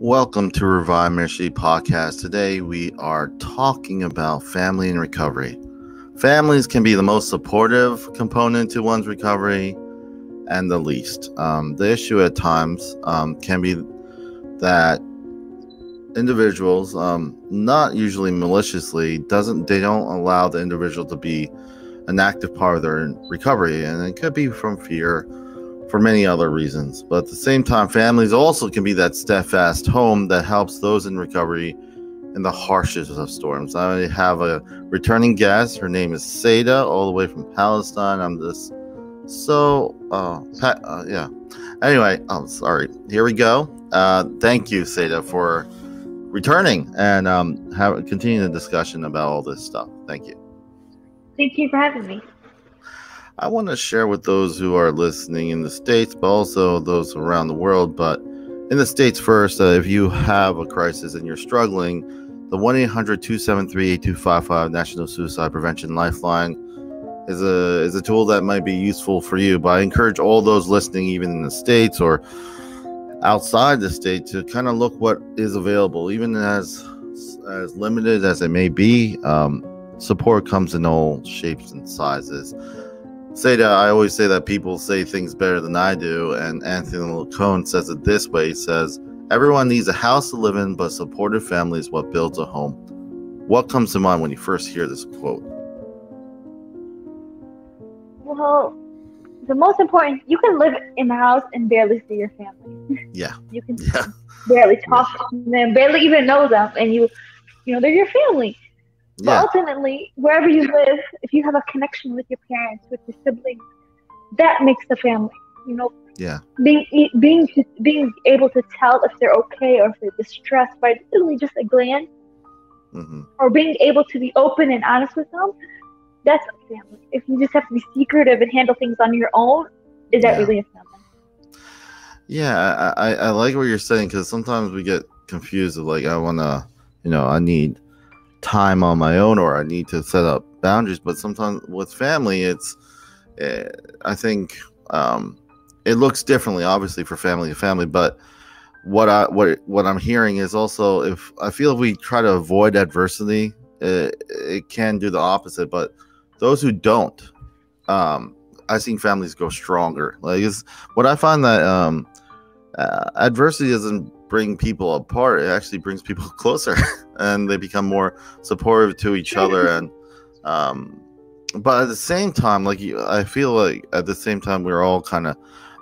Welcome to Revive Ministries Podcast. Today we are talking about family and recovery. Families can be the most supportive component to one's recovery and the least. The issue at times can be that individuals, not usually maliciously, they don't allow the individual to be an active part of their recovery, and it could be from fear, for many other reasons. But at the same time, families also can be that steadfast home that helps those in recovery in the harshest of storms. I have a returning guest. Her name is Saeda, all the way from Palestine. I'm just yeah. Anyway, sorry. Here we go. Thank you, Saeda, for returning and continuing the discussion about all this stuff. Thank you. Thank you for having me. I want to share with those who are listening in the States, but also those around the world. But in the States first, if you have a crisis and you're struggling, the 1-800-273-8255 National Suicide Prevention Lifeline is a tool that might be useful for you. But I encourage all those listening, even in the States or outside the state, to kind of look what is available, even as limited as it may be. Support comes in all shapes and sizes. Saeda, I always say that people say things better than I do, and Anthony Lacone says it this way. He says, everyone needs a house to live in, but supportive family is what builds a home. What comes to mind when you first hear this quote? Well, the most important, you can live in a house and barely see your family. Yeah. You can barely talk to them, barely even know them, and they're your family. But ultimately, wherever you live, if you have a connection with your parents, with your siblings, that makes the family. Being able to tell if they're okay or if they're distressed by literally just a glance, or being able to be open and honest with them, that's a family. If you just have to be secretive and handle things on your own, is that really a family? Yeah, I like what you're saying, because sometimes we get confused of I want to, I need time on my own, or I need to set up boundaries. But sometimes with family, it's I think it looks differently, obviously, for family to family. But what I'm hearing is also, if we try to avoid adversity, it can do the opposite. But those who don't, I've seen families go stronger. It's what I find that adversity doesn't bring people apart. It actually brings people closer, and they become more supportive to each other. And but at the same time, I feel like at the same time, we're all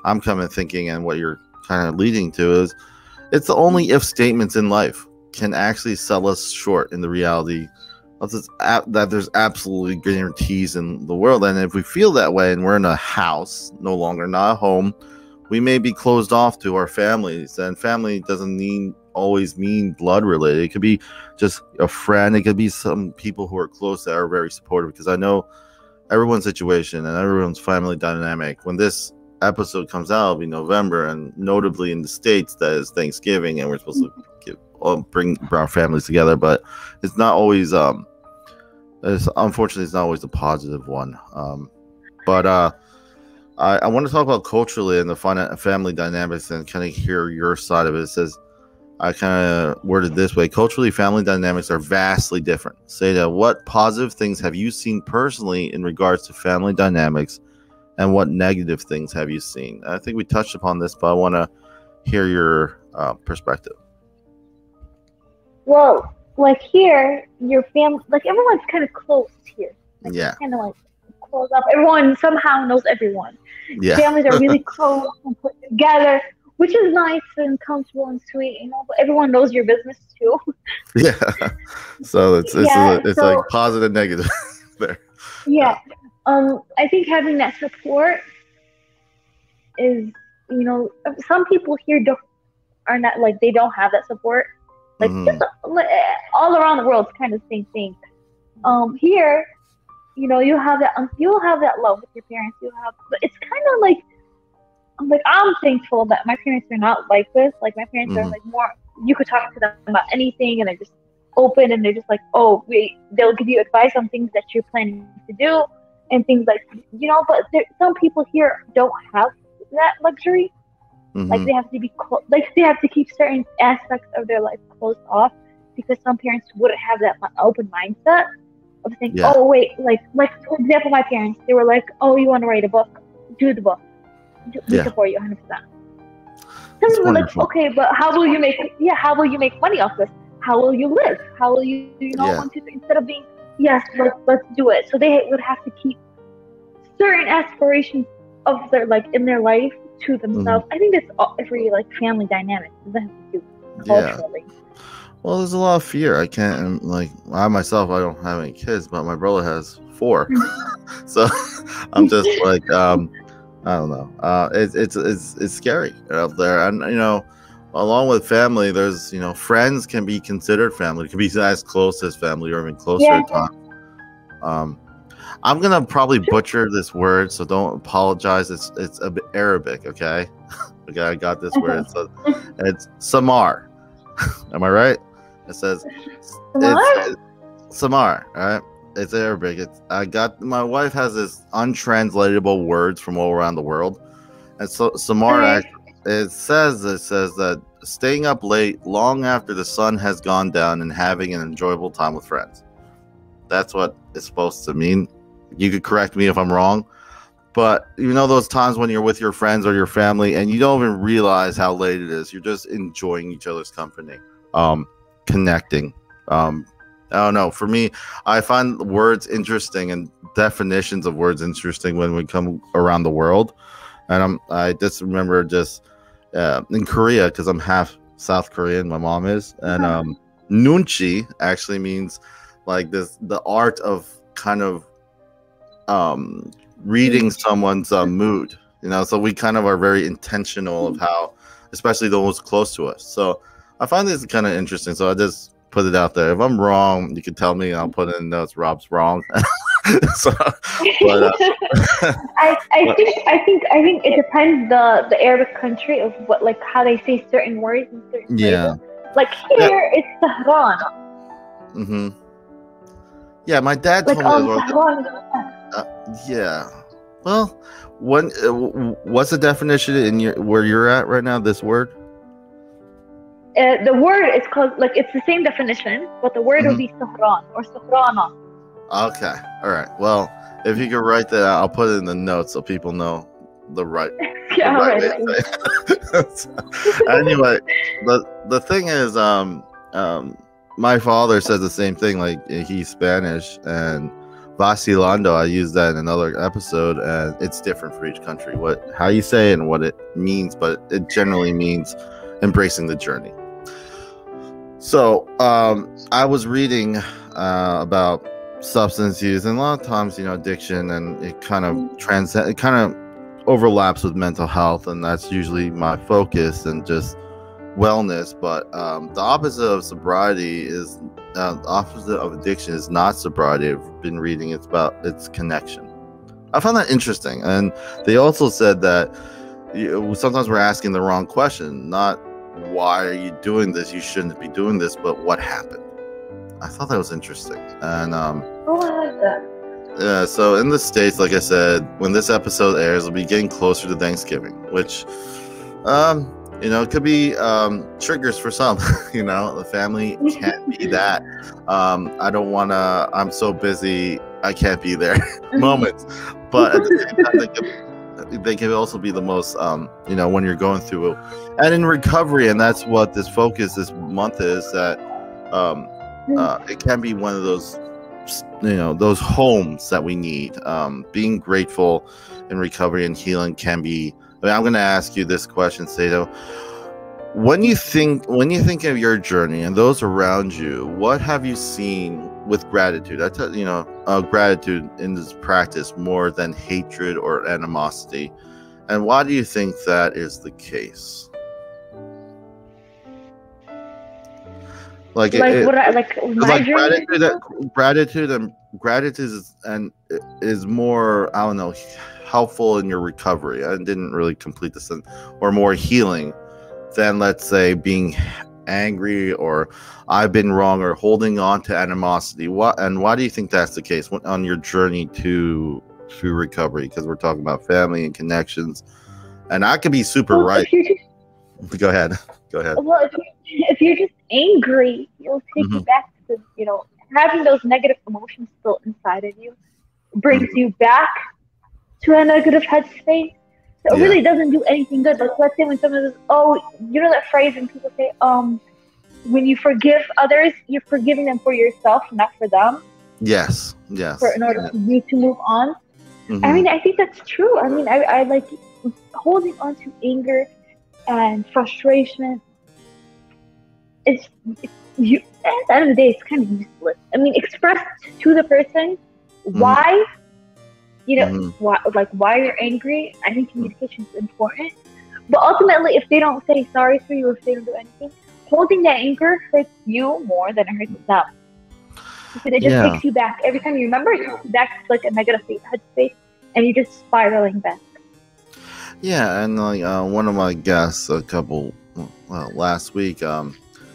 I'm kind of thinking, and what you're kind of leading to is, it's the only if statements in life can actually sell us short in the reality of this, that there's absolutely guarantees in the world. And if we feel that way, and we're in a house, no longer not a home, we may be closed off to our families. And family doesn't always mean blood related. It could be just a friend. It could be some people who are close that are very supportive, because I know everyone's situation and everyone's family dynamic. When this episode comes out, it'll be November, and notably in the States, that is Thanksgiving, and we're supposed to bring our families together. But it's not always, unfortunately, it's not always a positive one. I want to talk about culturally and the family dynamics, and kind of hear your side of it. It says, I kind of worded this way: culturally, family dynamics are vastly different. Saeda, what positive things have you seen personally in regards to family dynamics, and what negative things have you seen? I think we touched upon this, but I want to hear your perspective. Well, here, your family, everyone's kind of close here. Kind of close up. Everyone somehow knows everyone. Yeah. Families are really close and put together, which is nice and comfortable and sweet, but everyone knows your business too. Yeah. So it's like positive, negative there. Yeah. I think having that support is, some people here are not they don't have that support. Just, all around the world, it's kind of the same thing. Here, you'll have that love with your parents. But it's kind of I'm thankful that my parents are not like this. My parents are more, you could talk to them about anything, and they're just open, and they're just they'll give you advice on things that you're planning to do, and things but some people here don't have that luxury. Like Mm-hmm. they have to be like they have to keep certain aspects of their life closed off because some parents wouldn't have that open mindset of saying, Yeah. oh wait, like for example, my parents, they were like, oh, you want to write a book, do the book, we Yeah. support you 100%. It's Some were like, wonderful. okay, but how will you make money off this? How will you live? How will you Yeah. one, two, three, instead of being yes, let's do it. So they would have to keep certain aspirations of their in their life to themselves. I think that's every family dynamic. It doesn't have to do Yeah. culturally. Well, there's a lot of fear. I can't I myself. I don't have any kids, but my brother has 4. So I'm just like I don't know. It's scary out there, and along with family, there's friends can be considered family. It can be as close as family or even closer at times. I'm gonna probably butcher this word, so don't apologize. It's a bit Arabic, okay? Okay, I got this word. So it's Samar. Am I right? It says it's Samar. All right. It's Arabic. My wife has this untranslatable words from all around the world, and so Samar it says that staying up late long after the sun has gone down and having an enjoyable time with friends. That's what it's supposed to mean. You could correct me if I'm wrong, but those times when you're with your friends or your family and you don't even realize how late it is. You're just enjoying each other's company, connecting. I don't know. For me, I find words interesting and definitions of words interesting when we come around the world. And I just remember in Korea, because I'm half South Korean, my mom is, and nunchi actually means the art of kind of reading someone's mood. So we kind of are very intentional of how, especially those close to us. So I find this kind of interesting. So I just put it out there. If I'm wrong, you can tell me and I'll put it in notes. Rob's wrong. So, but, I think it depends the Arabic country of what how they say certain words and certain phrases. Like here, it's Tehran. Mm-hmm. Yeah, my dad told me. Yeah. Well, what's the definition where you're at right now? This word. The word is called it's the same definition, but the word would be Sahran or Sahrana. Okay. All right. Well, if you could write that out, I'll put it in the notes so people know the right. Anyway, the thing is, my father says the same thing. He's Spanish, and vacilando, I used that in another episode, and it's different for each country. How you say it and what it means, but it generally means embracing the journey. So I was reading about substance use, and a lot of times addiction, and it kind of overlaps with mental health, and that's usually my focus and just wellness. But the opposite of sobriety is the opposite of addiction is not sobriety. I've been reading it's connection. I found that interesting, and they also said that sometimes we're asking the wrong question, not why are you doing this, you shouldn't be doing this, but what happened. I thought that was interesting. And I like that. Yeah, so in the States, like I said, when this episode airs, it'll be getting closer to Thanksgiving, which it could be triggers for some. The family can't be that I don't want to, I'm so busy, I can't be there moments. But at the same time, they can also be the most when you're going through it and in recovery. And that's what this focus this month is, that it can be one of those those homes that we need. Being grateful in recovery and healing can be. I'm going to ask you this question, Saeda. When you think of your journey and those around you, what have you seen with gratitude? I tell gratitude in this practice more than hatred or animosity, and why do you think that is the case? Gratitude is more, I don't know, helpful in your recovery. I didn't really complete this, or more healing than, let's say, being angry or I've been wrong or holding on to animosity. Why do you think that's the case on your journey to recovery? Because we're talking about family and connections, and I could be super right. Go ahead. Go ahead. Well, if you're just angry, it'll take you back to, having those negative emotions still inside of you brings you back to a negative headspace. So it really doesn't do anything good. Like, let's say when someone says, oh, you know that phrase when people say, when you forgive others, you're forgiving them for yourself, not for them. Yes. In order for you to move on. I mean, I think that's true. I mean, I like holding on to anger and frustration. It's you. At the end of the day, it's kind of useless. I mean, express to the person why, why you're angry. I think communication is important. But ultimately, if they don't say sorry for you, if they don't do anything, holding that anger hurts you more than it hurts them. Because it just takes you back. Every time you remember, it takes you back to like a negative headspace, and you're just spiraling back. Yeah, and like one of my guests last week,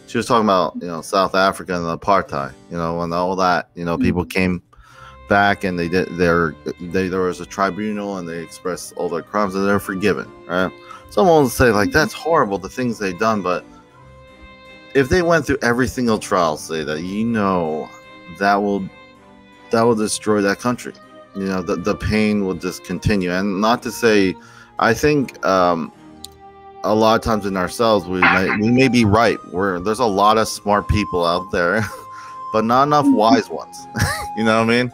she was talking about South Africa and the apartheid, and all that. People came back and there was a tribunal and they expressed all their crimes and they're forgiven. Right? Someone will say like that's horrible, the things they've done, but if they went through every single trial, say that that will destroy that country. The pain will just continue. And not to say, I think a lot of times in ourselves we may be right. There's a lot of smart people out there, but not enough wise ones. You know what I mean?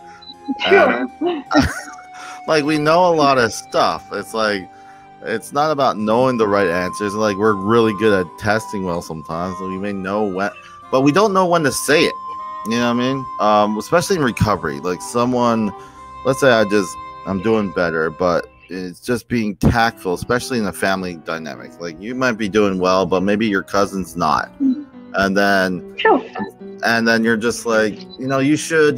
True. Like we know a lot of stuff. It's like it's not about knowing the right answers. Like we're really good at testing well sometimes, so we may know when, but we don't know when to say it. You know what I mean? Especially in recovery. Like someone, let's say I'm doing better, but it's just being tactful, especially in a family dynamic. Like you might be doing well, but maybe your cousin's not. And then you're just like, you should,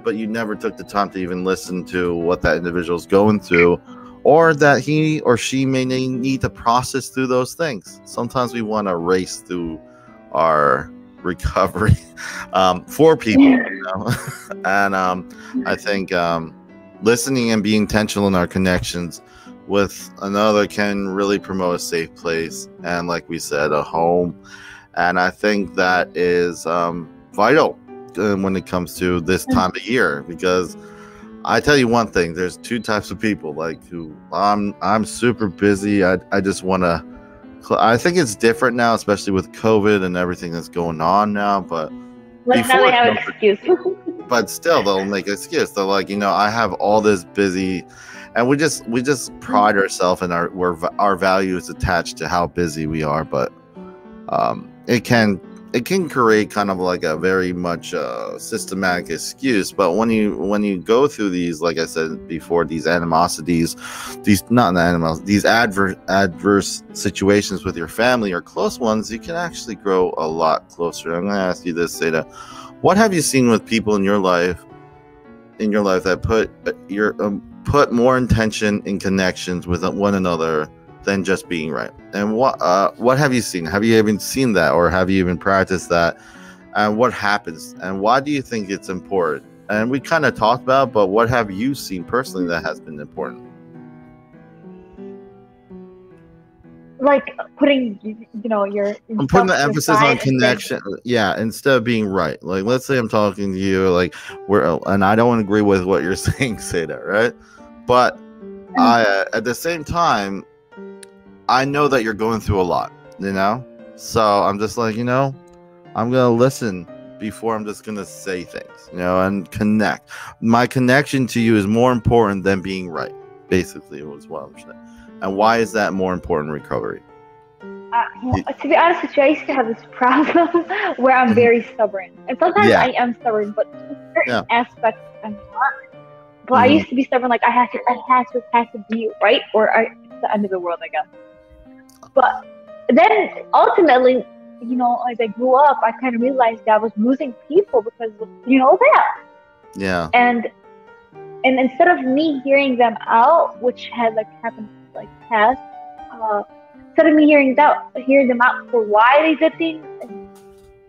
but you never took the time to even listen to what that individual's going through, or that he or she may need to process through those things. Sometimes we want to race through our recovery for people, and I think listening and being intentional in our connections with another can really promote a safe place and, like we said, a home. And I think that is vital when it comes to this time of year, because I tell you one thing, there's two types of people, like who I'm super busy. I just want to, I think it's different now, especially with COVID and everything that's going on now. But now they have an excuse. But still, they'll make an excuse. They're like, I have all this busy, and we just pride ourselves in our value is attached to how busy we are. But it can create kind of like a very much systematic excuse. But when you go through these, like I said before, these animosities, these adverse situations with your family or close ones, you can actually grow a lot closer. I'm going to ask you this, Saeda. What have you seen with people in your life that put more intention in connections with one another than just being right? And what have you seen? Have you even seen that, or have you even practiced that? And what happens? And why do you think it's important? And we kind of talked about, but what have you seen personally that has been important? Like putting, I'm putting the emphasis on connection. Yeah, instead of being right. Like, let's say I'm talking to you, like and I don't agree with what you're saying, Saeda, right? But at the same time, I know that you're going through a lot, So I'm just like, I'm gonna listen before I'm just gonna say things, and connect. My connection to you is more important than being right. Basically, was what I'm saying. And why is that more important in recovery? To be honest with you, I used to have this problem where I'm very stubborn. And sometimes I am stubborn, but certain aspects I'm not. But I used to be stubborn, like I had to be right, or it's the end of the world, I guess. But then ultimately, as I grew up, I kind of realized that I was losing people because of, that. Yeah. And instead of me hearing them out, which had happened past, instead of me hearing them out for why they did things,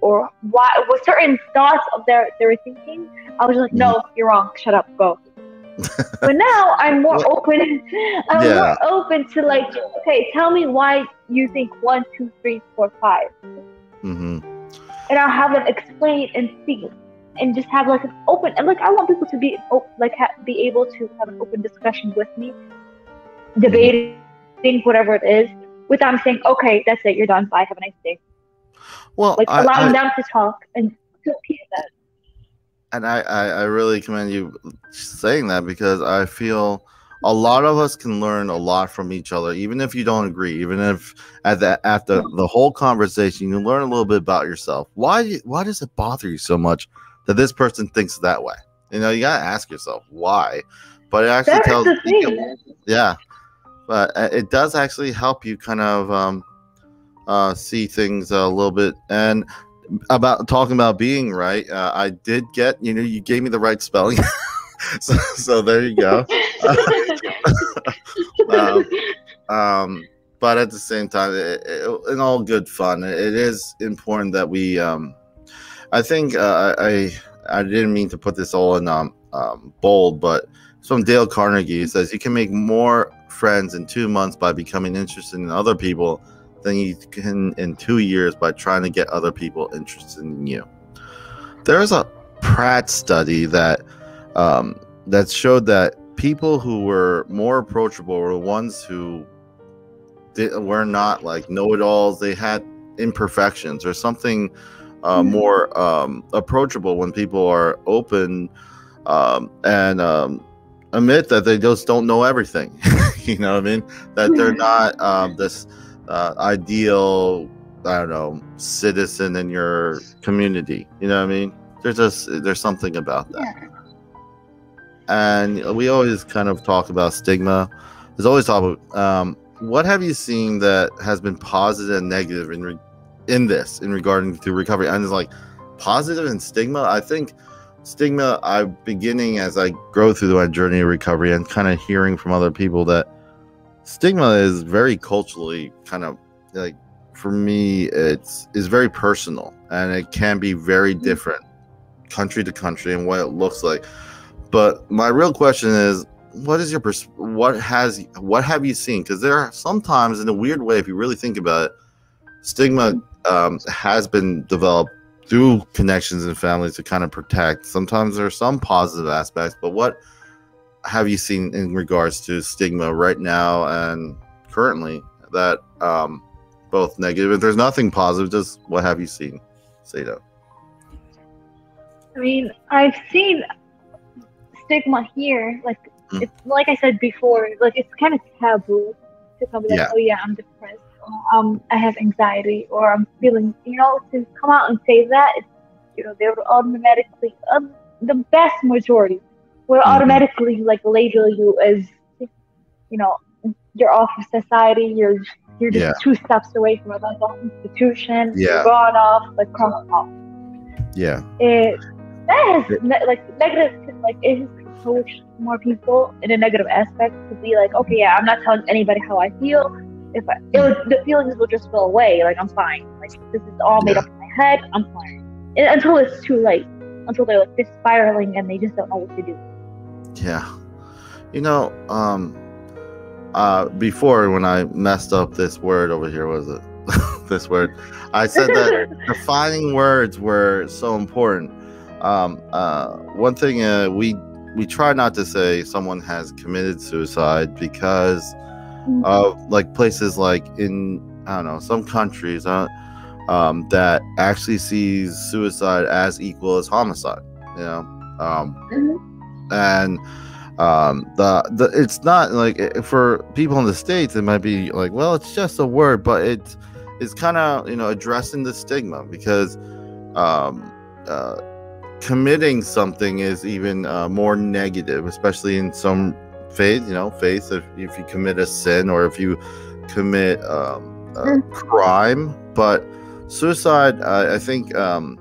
or why with certain thoughts of they were thinking, I was like, no, you're wrong, shut up, go. But now I'm more open. I'm Yeah. more open to like, okay, tell me why you think 1, 2, 3, 4, 5, Mm-hmm. and I'll have them explain and speak, and just have like an open. And like I want people to be be able to have an open discussion with me, debating whatever it is, without saying, okay, that's it, you're done, bye, have a nice day. Well, Like allowing them to talk and to repeat that. And I really commend you saying that, because I feel a lot of us can learn a lot from each other, even if you don't agree, even if after the whole conversation you learn a little bit about yourself. Why does it bother you so much that this person thinks that way? You know, you gotta ask yourself why. But it actually That's tells the thing. yeah, but it does actually help you kind of see things a little bit. And about talking about being right, I did get, you gave me the right spelling. so there you go. But at the same time, in all good fun, it is important that we I think I didn't mean to put this all in bold, but it's from Dale Carnegie. It says you can make more friends in 2 months by becoming interested in other people than you can in 2 years by trying to get other people interested in you. There's a Pratt study that showed that people who were more approachable were the ones who were not like know-it-alls. They had imperfections or something more approachable. When people are open and admit that they just don't know everything. You know what I mean? That they're not this ideal, I don't know, citizen in your community. You know what I mean? There's something about that. Yeah. And we always kind of talk about stigma. There's always talk about what have you seen that has been positive and negative in regarding to recovery? And it's like positive and stigma. I think stigma, I'm beginning as I go through my journey of recovery and kind of hearing from other people that stigma is very culturally kind of like, for me, is very personal, and it can be very different country to country and what it looks like. But my real question is, what is your what have you seen? Because there are sometimes, in a weird way, if you really think about it, stigma has been developed through connections and families to kind of protect. Sometimes there are some positive aspects, but what have you seen in regards to stigma right now and currently that both negative? If there's nothing positive, just what have you seen, Saeda? I mean, I've seen stigma here, like it's like I said before, like it's kind of taboo to come like, oh yeah, I'm depressed, or I have anxiety, or I'm feeling, to come out and say that, they would automatically, the vast majority will automatically like label you as, you're off of society, you're just 2 steps away from a mental institution, you're gone off, like crossed off. Yeah. That has negative, like it has coached more people in a negative aspect to be like, okay, yeah, I'm not telling anybody how I feel. The feelings will just go away. Like I'm fine. Like this is all made up in my head. I'm fine. Until it's too late. Until they're like just spiraling and they just don't know what to do. Yeah. Before, when I messed up this word over here, was it this word? I said that defining words were so important. One thing we try not to say someone has committed suicide because of like places like in, I don't know, some countries that actually sees suicide as equal as homicide, and it's not like, for people in the States it might be like, well, it's just a word, but it's kind of addressing the stigma, because committing something is even more negative, especially in some faith. If you commit a sin or if you commit a crime. But suicide, I think the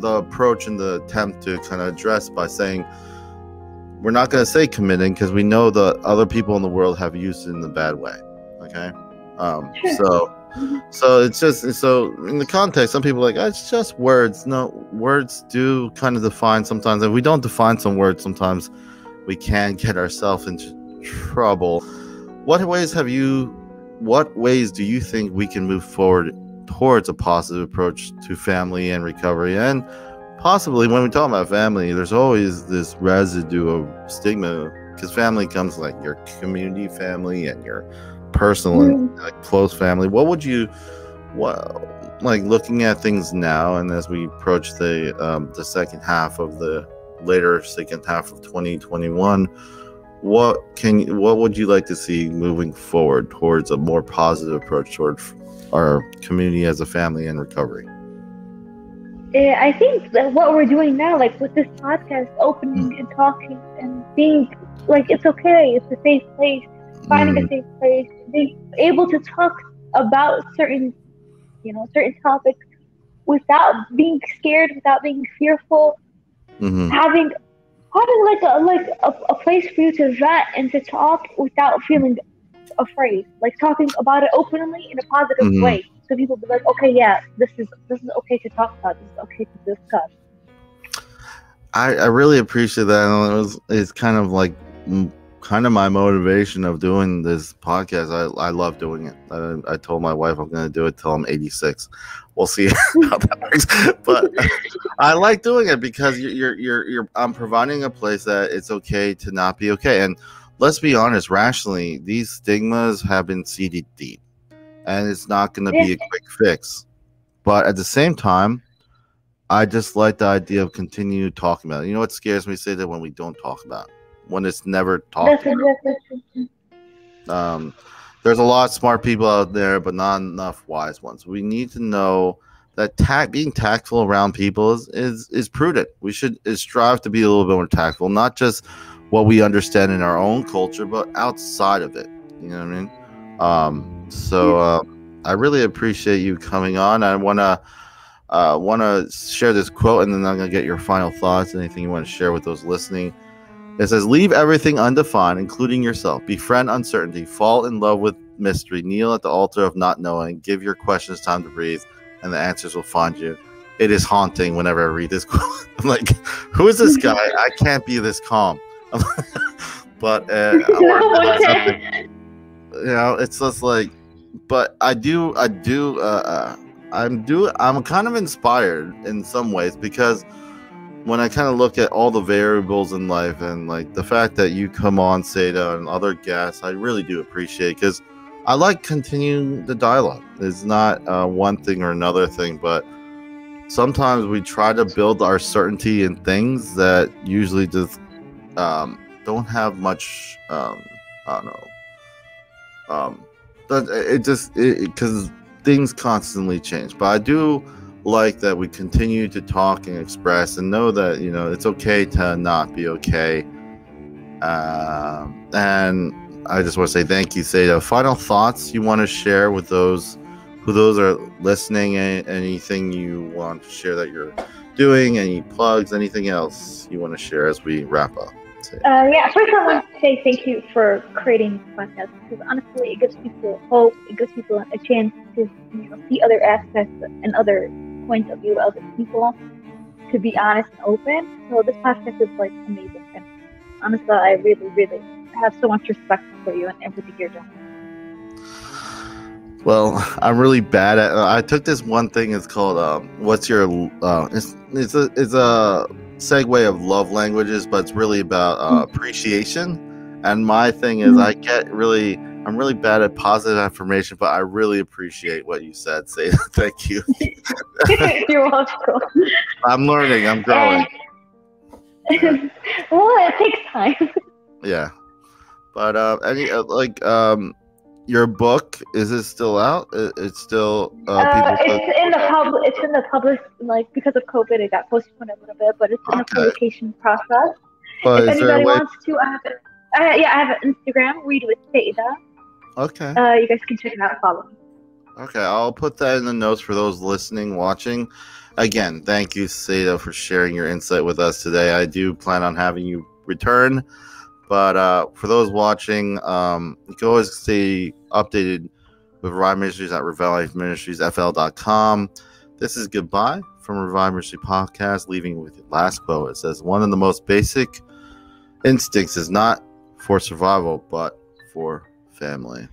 approach and the attempt to kind of address by saying, we're not going to say committing, because we know the other people in the world have used it in the bad way. Okay. So it's just, so in the context, some people are like, it's just words. No, words do kind of define sometimes. If we don't define some words, sometimes we can get ourselves into trouble. What ways do you think we can move forward towards a positive approach to family and recovery? And possibly when we talk about family, there's always this residue of stigma, because family comes like your community family and your personal and close family. Looking at things now, and as we approach the second half of 2021, what would you like to see moving forward towards a more positive approach toward our community as a family and recovery? I think that what we're doing now, like with this podcast, opening and talking and being like, it's okay, it's a safe place, finding a safe place, being able to talk about certain topics without being scared, without being fearful, having a place for you to vent and to talk without feeling afraid, like talking about it openly in a positive way, so people be like, okay, yeah, this is okay to talk about, this is okay to discuss. I really appreciate that, and it's kind of my motivation of doing this podcast. I love doing it. I told my wife I'm going to do it till I'm 86. We'll see how that works. But I like doing it because I'm providing a place that it's okay to not be okay. And let's be honest, rationally, these stigmas have been seeded deep, and it's not going to be a quick fix. But at the same time, I just like the about of continue talking about it. You know what scares me? Say that when we don't talk about it, when it's never talked about. There's a lot of smart people out there, but not enough wise ones. We need to know that being tactful around people is prudent. We should strive to be a little bit more tactful, not just what we understand in our own culture, but outside of it. You know what I mean? I really appreciate you coming on. I want to share this quote, and then I'm going to get your final thoughts, anything you want to share with those listening. It says, leave everything undefined, including yourself. Befriend uncertainty. Fall in love with mystery. Kneel at the altar of not knowing. Give your questions time to breathe, and the answers will find you. It is haunting whenever I read this quote. I'm like, who is this guy? I can't be this calm. But, it's just like, but I'm kind of inspired in some ways, because when I kind of look at all the variables in life, and like the fact that you come on, Saeda, and other guests, I really do appreciate, because I like continuing the dialogue. It's not one thing or another thing, but sometimes we try to build our certainty in things that usually just don't have much, because things constantly change. But I do like that we continue to talk and express and know that, it's okay to not be okay. And I just want to say thank you, Saeda. Final thoughts you want to share with those are listening? Anything you want to share that you're doing? Any plugs? Anything else you want to share as we wrap up? First I want to say thank you for creating this podcast, because honestly, it gives people hope. It gives people a chance to see other aspects and other points of view of other people, to be honest and open. So this podcast is amazing, and honestly, I really, really have so much respect for you and everything you're doing. Well, I'm really bad at. I took this one thing. It's called what's your? It's a segue of love languages, but it's really about appreciation. And my thing is, I'm really bad at positive affirmation, but I really appreciate what you said. Say thank you. You're welcome. I'm learning. I'm growing. Well, it takes time. Yeah, but your book, is it still out? It's still it's in the public, because of COVID it got postponed a little bit, but it's in the publication process. But if anybody wants to, I have an Instagram, Read with Saeda. Okay. You guys can check it out and follow me. Okay, I'll put that in the notes for those listening, watching. Again, thank you, Saeda, for sharing your insight with us today. I do plan on having you return. But for those watching, you can always stay updated with Revive Ministries at ReviveMinistriesFL.com. This is goodbye from Revive Ministries Podcast, leaving with the last quote. It says, one of the most basic instincts is not for survival, but for family.